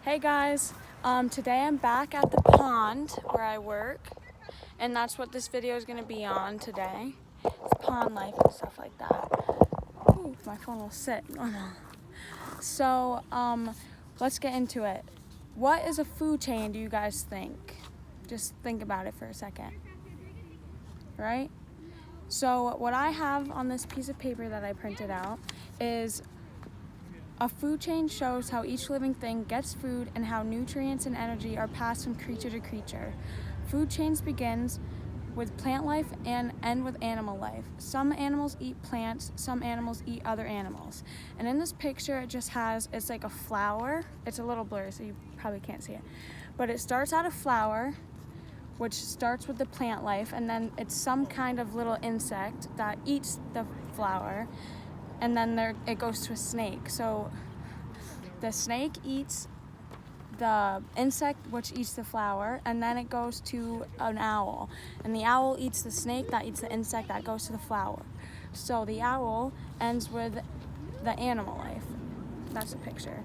Hey guys, today I'm back at the pond where I work, and that's what this video is going to be on today. It's pond life and stuff like that. Ooh, my phone will sit. So, let's get into it. What is a food chain, do you guys think? Just think about it for a second. Right? So, what I have on this piece of paper that I printed out is a food chain shows how each living thing gets food and how nutrients and energy are passed from creature to creature. Food chains begins with plant life and end with animal life. Some animals eat plants, some animals eat other animals. And in this picture, it's like a flower. It's a little blurry, so you probably can't see it. But it starts out a flower, which starts with the plant life, and then it's some kind of little insect that eats the flower. And then it goes to a snake. So the snake eats the insect, which eats the flower, and then it goes to an owl. And the owl eats the snake, that eats the insect, that goes to the flower. So the owl ends with the animal life. That's the picture.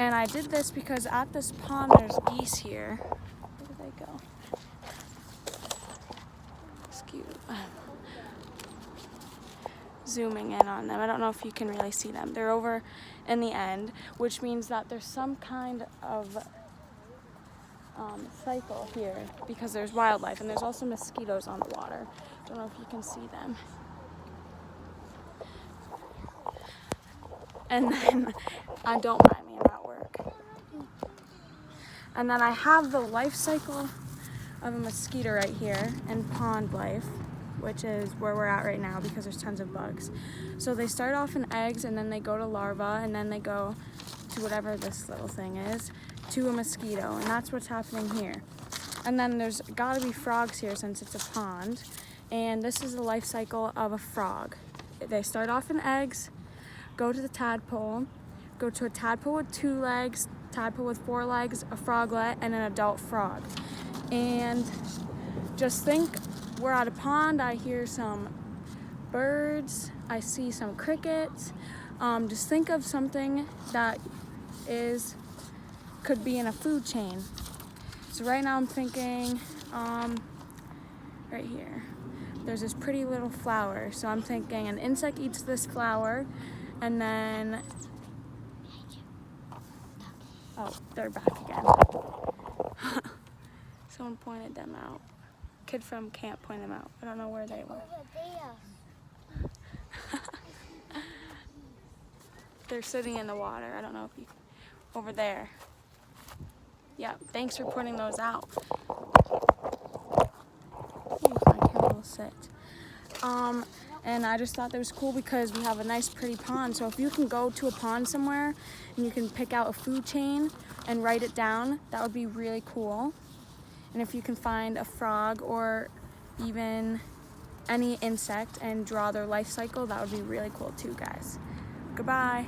And I did this because at this pond there's geese here. Where did they go? It's cute. Zooming in on them. I don't know if you can really see them. They're over in the end, which means that there's some kind of cycle here because there's wildlife, and there's also mosquitoes on the water. Don't know if you can see them. And then, don't mind me, I'm at work. And then I have the life cycle of a mosquito right here and pond life, which is where we're at right now because there's tons of bugs. So they start off in eggs, and then they go to larvae, and then they go to whatever this little thing is, to a mosquito, and that's what's happening here. And then there's gotta be frogs here since it's a pond, and this is the life cycle of a frog. They start off in eggs, go to the tadpole, go to a tadpole with 2 legs, tadpole with 4 legs, a froglet, and an adult frog. And just think, we're at a pond, I hear some birds, I see some crickets. Just think of something that could be in a food chain. So right now I'm thinking, right here, there's this pretty little flower. So I'm thinking an insect eats this flower, and then, oh, they're back again. Someone pointed them out. Kid from camp pointed them out. I don't know where they were. They're sitting in the water. I don't know if you, over there. Yeah, thanks for pointing those out. My camera will sit. And I just thought that was cool because we have a nice pretty pond. So if you can go to a pond somewhere and you can pick out a food chain and write it down, that would be really cool. And if you can find a frog or even any insect and draw their life cycle, that would be really cool too, guys. Goodbye.